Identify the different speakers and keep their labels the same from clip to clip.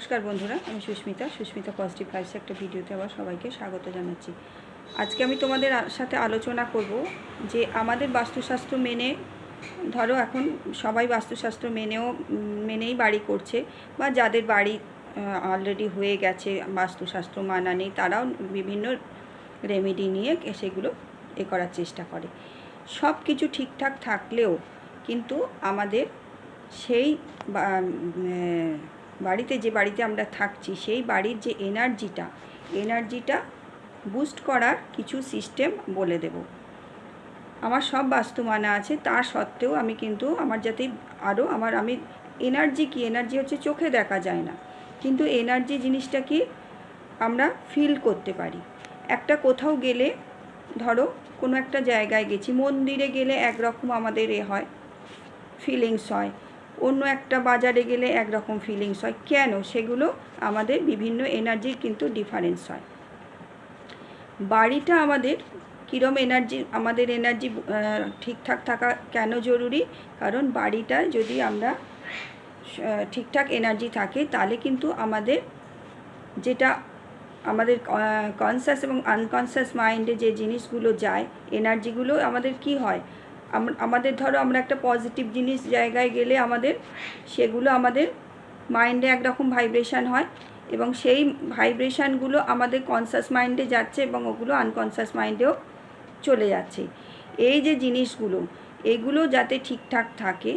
Speaker 1: নমস্কার বন্ধুরা, আমি সুস্মিতা পজিটিভ ভাইবস একটা ভিডিওতে আবার সবাইকে স্বাগত জানাচ্ছি। আজকে আমি তোমাদের সাথে আলোচনা করব যে আমাদের বাস্তুশাস্ত্র মেনে, ধরো এখন সবাই বাস্তুশাস্ত্র মেনেই বাড়ি করছে, বা যাদের বাড়ি অলরেডি হয়ে গেছে বাস্তুশাস্ত্র মানা নেই, তারাও বিভিন্ন রেমেডি নিয়ে সেগুলো করার চেষ্টা করে। সব কিছু ঠিকঠাক থাকলেও কিন্তু আমাদের সেই বাড়িতে যে বাড়িতে আমরা থাকছি সেই বাড়ির যে এনার্জিটা বুস্ট করার কিছু সিস্টেম বলে দেব। আমার সব বাস্তু মানা আছে, তা সত্ত্বেও আমি কিন্তু আমার যাতে আরও আমি এনার্জি হচ্ছে চোখে দেখা যায় না, কিন্তু এনার্জি জিনিসটা কি আমরা ফিল করতে পারি। একটা কোথাও গেলে, ধরো কোনো একটা জায়গায় গেছি, মন্দিরে গেলে একরকম আমাদের হয়, ফিলিংস হয়, অন্য একটা বাজারে গেলে একরকম ফিলিংস হয়। কেন? সেগুলো আমাদের বিভিন্ন এনার্জির কিন্তু ডিফারেন্স হয়। বাড়িটা আমাদের কীরকম আমাদের এনার্জি ঠিকঠাক থাকা কেন জরুরি? কারণ বাড়িটা যদি আমরা ঠিকঠাক এনার্জি থাকে, তাহলে কিন্তু যেটা আমাদের কনসাস এবং আনকনসাস মাইন্ডে যে জিনিসগুলো যায়, এনার্জিগুলো আমাদের কি হয়, আমাদের ধরো আমরা একটা পজিটিভ জিনিস জায়গায় গেলে সেগুলো আমাদের মাইন্ডে একরকম ভাইব্রেশান হয়, এবং সেই ভাইব্রেশানগুলো আমাদের কনসাস মাইন্ডে যাচ্ছে এবং ওগুলো আনকনসাস মাইন্ডেও চলে যাচ্ছে। এই যে জিনিসগুলো, এগুলো যাতে ঠিকঠাক থাকে,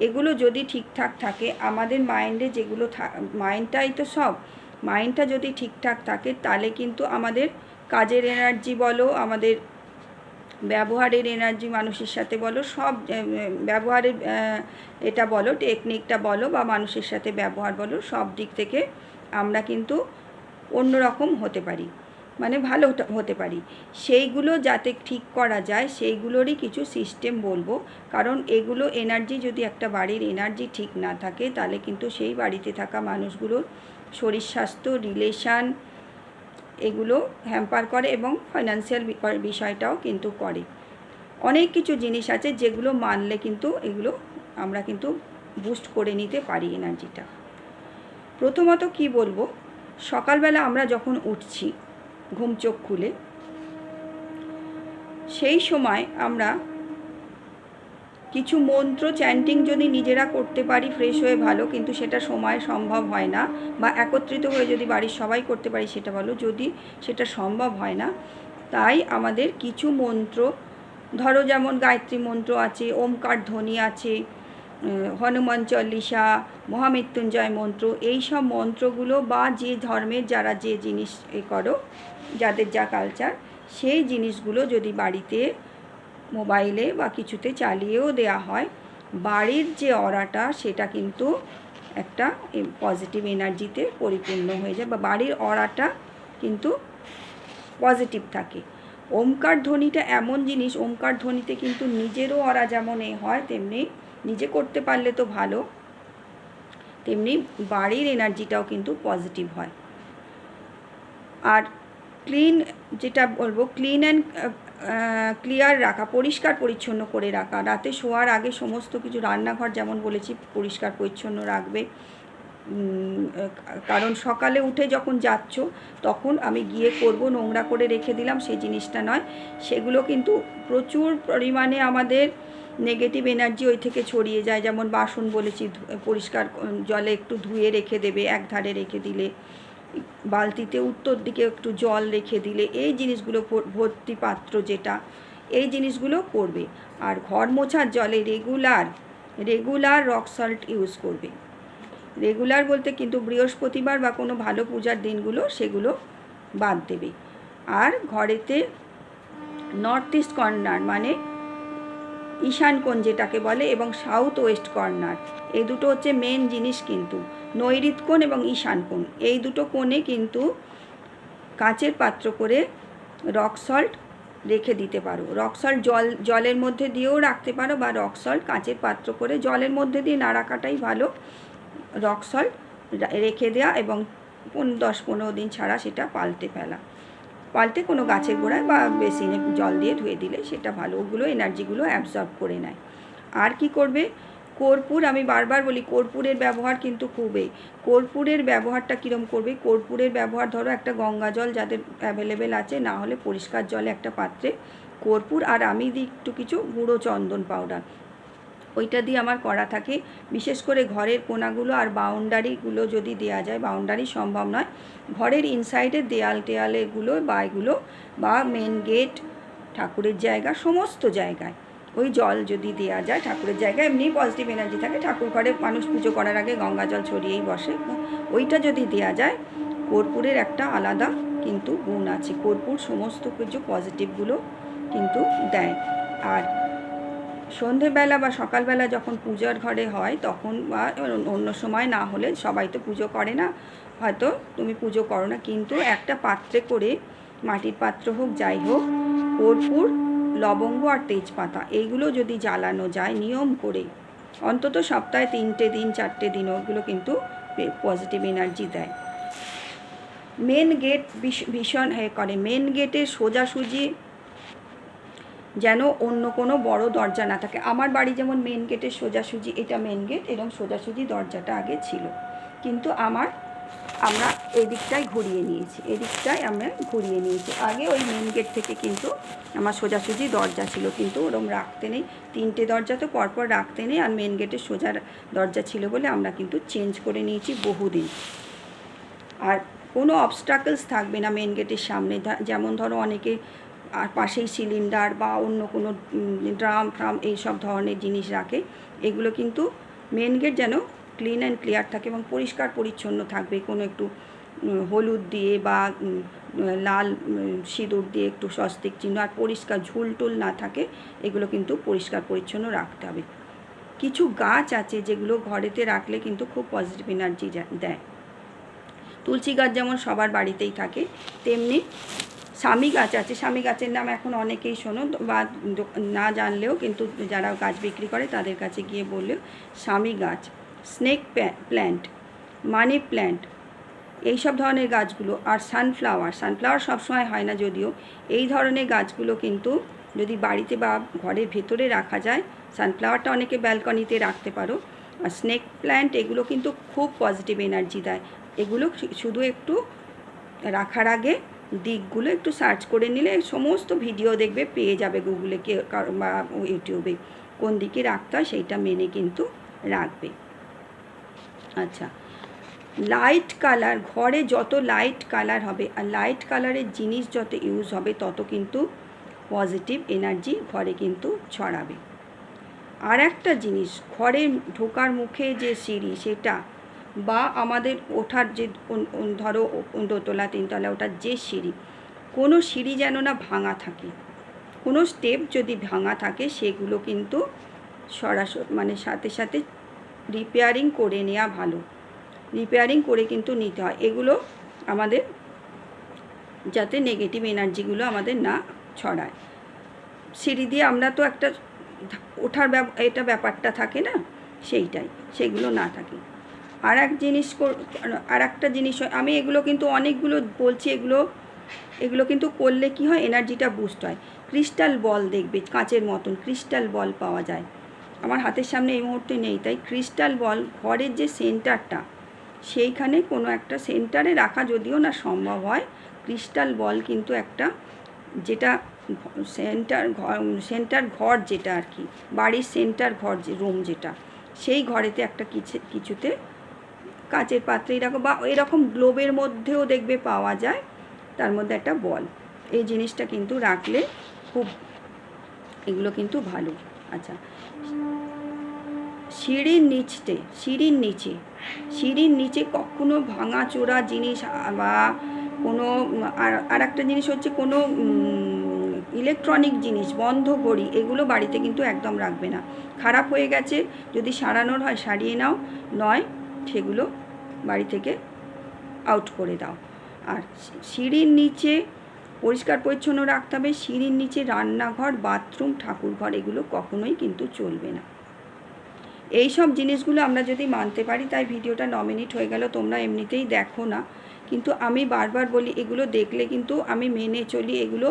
Speaker 1: এগুলো যদি ঠিকঠাক থাকে আমাদের মাইন্ডে যেগুলো মাইন্ডটাই তো সব, মাইন্ডটা যদি ঠিকঠাক থাকে তাহলে কিন্তু আমাদের কাজের এনার্জি বলো, আমাদের ব্যবহারের এনার্জি, মানুষের সাথে বলো, সব ব্যবহারের এটা বলো, টেকনিকটা বলো, বা মানুষের সাথে ব্যবহার বলো, সব দিক থেকে আমরা কিন্তু অন্যরকম হতে পারি, মানে ভালো হতে পারি। সেইগুলো যাতে ঠিক করা যায় সেইগুলোরই কিছু সিস্টেম বলবো। কারণ এগুলো এনার্জি, যদি একটা বাড়ির এনার্জি ঠিক না থাকে তাহলে কিন্তু সেই বাড়িতে থাকা মানুষগুলোর শরীর স্বাস্থ্য, রিলেশান, এগুলো হ্যাম্পার করে, এবং ফাইন্যান্সিয়াল বিষয়টাও কিন্তু করে। অনেক কিছু জিনিস আছে যেগুলো মানলে কিন্তু এগুলো আমরা কিন্তু বুস্ট করে নিতে পারি এনার্জিটা। প্রথমত কি বলবো, সকালবেলা আমরা যখন উঠছি ঘুম চোখ খুলে, সেই সময় আমরা কিছু মন্ত্র চ্যান্টিং যদি নিজেরা করতে পারি ফ্রেশ হয়ে ভালো, কিন্তু সেটা সময় সম্ভব হয় না, বা একত্রিত হয়ে যদি বাড়ির সবাই করতে পারি সেটা ভালো, যদি সেটা সম্ভব হয় না, তাই আমাদের কিছু মন্ত্র, ধরো যেমন গায়ত্রী মন্ত্র আছে, ওমকার ধ্বনি আছে, হনুমান চল্লিশা, মহামৃত্যুঞ্জয় মন্ত্র, এই সব মন্ত্রগুলো, বা যে ধর্মের যারা যে জিনিস করো, যাদের যা কালচার, সেই জিনিসগুলো যদি বাড়িতে মোবাইলে বা কিছুতে চালিয়েও দেওয়া হয়, বাড়ির যে অরাটা সেটা কিন্তু একটা পজিটিভ এনার্জিতে পরিপূর্ণ হয়ে যায়, বা বাড়ির অরাটা কিন্তু পজিটিভ থাকে। ওমকার ধ্বনিটা এমন জিনিস, ওমকার ধ্বনিতে কিন্তু নিজেরও অরা যেমন হয়, তেমনি নিজে করতে পারলে তো ভালো, তেমনি বাড়ির এনার্জিটাও কিন্তু পজিটিভ হয়। আর যেটা বলবো, ক্লিন অ্যান্ড ক্লিয়ার রাখা, পরিষ্কার পরিচ্ছন্ন করে রাখা। রাতে শোয়ার আগে সমস্ত কিছু, রান্নাঘর যেমন বলেছি পরিষ্কার পরিচ্ছন্ন রাখবে, কারণ সকালে উঠে যখন যাচ্ছ তখন আমি গিয়ে করব নোংরা করে রেখে দিলাম, সেই জিনিসটা নয়। সেগুলো কিন্তু প্রচুর পরিমাণে আমাদের নেগেটিভ এনার্জি ওই থেকে ছড়িয়ে যায়। যেমন বাসন বলেছি, পরিষ্কার জলে একটু ধুয়ে রেখে দেবে, এক ধারে রেখে দিলে, বালতিতে উত্তর দিকে একটু জল রেখে দিলে, এই জিনিসগুলো, ভর্তি পাত্র যেটা, এই জিনিসগুলো করবে। আর ঘর মোছার জলে রেগুলার রক সল্ট ইউজ করবে। রেগুলার বলতে কিন্তু বৃহস্পতিবার বা কোনো ভালো পূজার দিনগুলো সেগুলো বাদ দেবে। আর ঘরেতে নর্থ ইস্ট কর্নার, মানে ঈশান কোণ যেটাকে বলে, এবং সাউথ ওয়েস্ট কর্নার, এই দুটো হচ্ছে মেন জিনিস। কিন্তু নৈঋত কোণ এবং ঈশান কোণ, এই দুটো কোণে কিন্তু কাচের পাত্র করে রক সল্ট রেখে দিতে পারো। রক সল্ট জলের মধ্যে দিয়েও রাখতে পারো, বা রক সল্ট কাচের পাত্র করে, জলের মধ্যে দিয়ে না রাখাটাই ভালো, রক সল্ট রেখে দেওয়া, এবং 10-15 দিন ছাড়া সেটা পাল্টে কোনো গাছের গোড়ায় বা বেসিনে জল দিয়ে ধুয়ে দিলে সেটা ভালো, ওগুলো এনার্জিগুলো অ্যাবজর্ব করে নেয়। আর কি করবে, কর্পূর, আমি বারবার বলি কর্পূরের ব্যবহার কিন্তু খুবই, কর্পূরের ব্যবহারটা কীরকম করবে, কর্পূরের ব্যবহার ধরো একটা গঙ্গা জল যাদের অ্যাভেলেবেল আছে, না হলে পরিষ্কার জলে একটা পাত্রে কর্পূর, আর আমি দিই একটু কিছু গুঁড়ো চন্দন পাউডার, ওইটা দিয়ে আমার করা থাকে। বিশেষ করে ঘরের কোনাগুলো আর বাউন্ডারিগুলো যদি দেওয়া যায়, বাউন্ডারি সম্ভব নয়, ঘরের ইনসাইডের দেয়াল টেয়ালেগুলো বা এগুলো বা মেন গেট, ঠাকুরের জায়গা, সমস্ত জায়গায় ওই জল যদি দেওয়া যায়, ঠাকুরের জায়গায় এমনি পজিটিভ এনার্জি থাকে, ঠাকুর ঘরে মানুষ পুজো করার আগে গঙ্গা জল ছড়িয়েই বসে, ওইটা যদি দেওয়া যায়, কর্পূরের একটা আলাদা কিন্তু গুণ আছে, কর্পূর সমস্ত কিছু পজিটিভগুলো কিন্তু দেয়। আর সন্ধেবেলা বা সকালবেলা যখন পূজার ঘরে হয় তখন, বা অন্য সময় না হলে, সবাই তো পুজো করে না, হয়তো তুমি পুজো করো না, কিন্তু একটা পাত্রে করে, মাটির পাত্র হোক যাই হোক, কর্পূর, লবঙ্গ আর তেজপাতা এইগুলো যদি জ্বালানো যায় নিয়ম করে, অন্তত সপ্তাহে 3টে দিন 4টে দিন, ওগুলো কিন্তু পজিটিভ এনার্জি দেয়। মেন গেট ভীষণ করে, মেন গেটের সোজাসুজি যেন অন্য কোনো বড় দরজা না থাকে। আমার বাড়ি যেমন মেন গেটের সোজাসুজি, এটা মেন গেট, এরকম সোজাসুজি দরজাটা আগে ছিল, কিন্তু আমরা এদিকটাই ঘুরিয়ে নিয়েছি, এদিকটাই আমরা ঘুরিয়ে নিয়েছি। আগে ওই মেন গেট থেকে কিন্তু আমার সোজাসুজি দরজা ছিল, কিন্তু ওরকম রাখতে নেই, 3টে দরজা তো পরপর রাখতে নেই, আর মেন গেটের সোজা দরজা ছিল বলে আমরা কিন্তু চেঞ্জ করে নিয়েছি বহুদিন। আর কোনো অবস্ট্রাকলস থাকবে না মেন গেটের সামনে, যেমন ধরো অনেকে আর পাশেই সিলিন্ডার বা অন্য কোনো ড্রাম ফ্রাম এইসব ধরনের জিনিস রাখে, এগুলো কিন্তু মেন গেট যেন ক্লিন অ্যান্ড ক্লিয়ার থাকে এবং পরিষ্কার পরিচ্ছন্ন থাকবে, কোনো একটু হলুদ দিয়ে বা লাল সিঁদুর দিয়ে একটু স্বস্তিক চিহ্ন, আর পরিষ্কার ঝুলটুল না থাকে, এগুলো কিন্তু পরিষ্কার পরিচ্ছন্ন রাখতে হবে। কিছু গাছ আছে যেগুলো ঘরেতে রাখলে কিন্তু খুব পজিটিভ এনার্জি দেয়। তুলসী গাছ যেমন সবার বাড়িতেই থাকে, তেমনি স্বামী গাছ আছে, স্বামী গাছের নাম এখন অনেকেই শোনো বা না জানলেও কিন্তু যারা গাছ বিক্রি করে তাদের কাছে গিয়ে বললেও, স্বামী গাছ, স্নেক প্ল্যান্ট, মানি প্ল্যান্ট, এইসব ধরনের গাছগুলো, আর সানফ্লাওয়ার সবসময় হয় না যদিও, এই ধরনের গাছগুলো কিন্তু যদি বাড়িতে বা ঘরের ভেতরে রাখা যায়, সানফ্লাওয়ারটা অনেকে ব্যালকনিতে রাখতে পারো, আর স্নেক প্ল্যান্ট এগুলো কিন্তু খুব পজিটিভ এনার্জি দেয়। এগুলো শুধু একটু রাখার আগে দিকগুলো একটু সার্চ করে নিলে সমস্ত ভিডিও দেখবে, পেয়ে যাবে গুগলে বা ইউটিউবে, কোন দিকে রাখতে হয় সেইটা মেনে কিন্তু রাখবে। আচ্ছা, লাইট কালার, ঘরে যত লাইট কালার হবে আর লাইট কালারের জিনিস যত ইউজ হবে, তত কিন্তু পজিটিভ এনার্জি ঘরে কিন্তু ছড়াবে। আর একটা জিনিস, ঘরে ঢোকার মুখে যে সিঁড়ি সেটা, বা আমাদের ওঠার যে ধরো দোতলা তিনতলা ওঠার যে সিঁড়ি, কোনো সিঁড়ি যেন না ভাঙা থাকে, কোনো স্টেপ যদি ভাঙা থাকে সেগুলো কিন্তু সরাসরি মানে সাথে সাথে রিপেয়ারিং করে নেওয়া ভালো, রিপেয়ারিং করে কিন্তু নিতে হয়, এগুলো আমাদের যাতে নেগেটিভ এনার্জিগুলো আমাদের না ছড়ায়। সিঁড়ি দিয়ে আমরা তো একটা ওঠার এটা ব্যাপারটা থাকে না, সেইটাই, সেগুলো না থাকে। আর একটা জিনিস আমি এগুলো কিন্তু অনেকগুলো বলছি, এগুলো কিন্তু করলে কি হয়, এনার্জিটা বুস্ট হয়। ক্রিস্টাল বল দেখবে, কাঁচের মতন ক্রিস্টাল বল পাওয়া যায়, আমার হাতের সামনে এই মুহূর্তে নেই, তাই ক্রিস্টাল বল ঘরের যে সেন্টারটা, সেইখানে কোনো একটা সেন্টারে রাখা যদিও না সম্ভব হয়, ক্রিস্টাল বল কিন্তু একটা, যেটা সেন্টার ঘর যেটা আর কি, বাড়ির সেন্টার ঘর যে রুম যেটা, সেই ঘরেতে একটা কিছুতে কাঁচের পাত্রে এরকম বা এরকম গ্লোবের মধ্যেও দেখবে পাওয়া যায়, তার মধ্যে একটা বল, এই জিনিসটা কিন্তু রাখলে খুব, এগুলো কিন্তু ভালো। আচ্ছা, সিঁড়ির নিচে কখনো ভাঙাচোরা জিনিস বা কোনো, আর একটা জিনিস হচ্ছে কোনো ইলেকট্রনিক জিনিস, বন্ধ ঘড়ি, এগুলো বাড়িতে কিন্তু একদম রাখবে না। খারাপ হয়ে গেছে, যদি সারানোর হয় সারিয়ে নাও, নয় সেগুলো বাড়ি থেকে আউট করে দাও। আর সিঁড়ির নিচে পরিষ্কার পরিচ্ছন্ন রাখতে হবে, সিঁড়ির নিচে রান্নাঘর, বাথরুম, ঠাকুরঘর, এগুলো কখনোই কিন্তু চলবে না। এই সব জিনিসগুলো আমরা যদি মানতে পারি, তাই ভিডিওটা 9 মিনিট হয়ে গেল, তোমরা এমনিতেই দেখো না, কিন্তু আমি বারবার বলি এগুলো দেখলে কিন্তু আমি মেনে চলি, এগুলো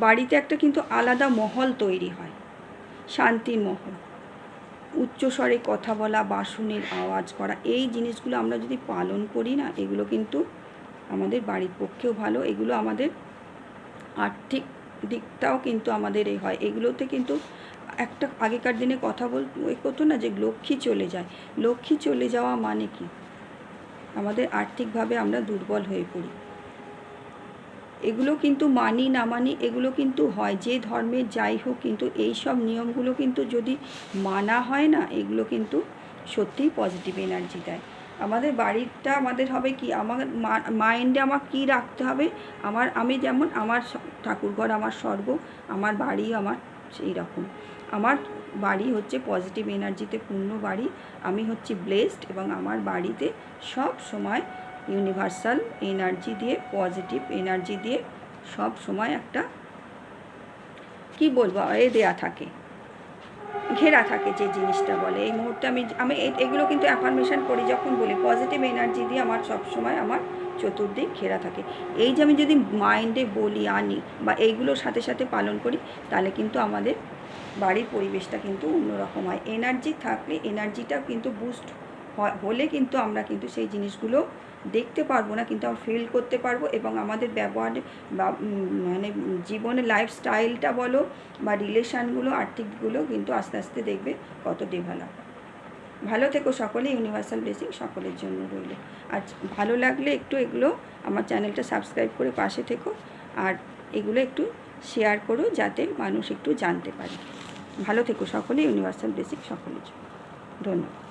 Speaker 1: বাড়িতে একটা কিন্তু আলাদা মহল তৈরি হয়, শান্তির মহল। উচ্চস্বরে কথা বলা, বাসনের আওয়াজ করা, এই জিনিসগুলো আমরা যদি পালন করি না, এগুলো কিন্তু আমাদের বাড়ির পক্ষেও ভালো। এগুলো আমাদের আর্থিক দিকটাও কিন্তু আমাদের এই হয়। এগুলোতে কিন্তু একটা আগেকার দিনে কথা করতো না যে লক্ষ্মী চলে যায়। লক্ষ্মী চলে যাওয়া মানে কি? আমাদের আর্থিকভাবে আমরা দুর্বল হয়ে পড়ি। এগুলো কিন্তু মানি না মানি এগুলো কিন্তু হয়, যে ধর্মের যাই হোক, কিন্তু এই সব নিয়মগুলো কিন্তু যদি মানা হয় না, এগুলো কিন্তু সত্যিই পজিটিভ এনার্জি দেয়। আমাদের বাড়িটা আমাদের হবে কি, আমার মাইন্ডে আমার কী রাখতে হবে, আমি যেমন আমার ঠাকুরঘর আমার স্বর্গ, আমার বাড়ি আমার সেই রকম। আমার বাড়ি হচ্ছে পজিটিভ এনার্জিতে পূর্ণ বাড়ি, আমি হচ্ছি ব্লেসড, এবং আমার বাড়িতে সব সময় ইউনিভার্সাল এনার্জি দিয়ে, পজিটিভ এনার্জি দিয়ে সব সময় একটা কি বলবো দেয়া থাকে, ঘেরা থাকে, যে জিনিসটা বলে। এই মুহূর্তে আমি এগুলো কিন্তু অ্যাফার্মেশন করি যখন বলি, পজিটিভ এনার্জি দিয়ে আমার সব সময় আমার চতুর্দিক ঘেরা থাকে। এই যে আমি যদি মাইন্ডে বলি, আনি, বা এইগুলোর সাথে সাথে পালন করি, তাহলে কিন্তু আমাদের বাড়ির পরিবেশটা কিন্তু অন্যরকম হয়। এনার্জি থাকলে, এনার্জিটা কিন্তু বুস্ট হলে কিন্তু আমরা কিন্তু সেই জিনিসগুলো দেখতে পারবো না, কিন্তু আমরা ফিল করতে পারবো, এবং আমাদের ব্যবহারে বা মানে জীবনের লাইফস্টাইলটা বলো বা রিলেশানগুলো, আর্থিকগুলো কিন্তু আস্তে আস্তে দেখবে কত ডেভেলপ। ভালো থেকো সকলে, ইউনিভার্সাল ব্লেসিং সকলের জন্য রইল। আর ভালো লাগলে একটু এগুলো আমার চ্যানেলটা সাবস্ক্রাইব করে পাশে থেকো, আর এগুলো একটু শেয়ার করো যাতে মানুষ একটু জানতে পারে। ভালো থেকো সকলে, ইউনিভার্সাল ব্লেসিং সকলের জন্য। ধন্যবাদ।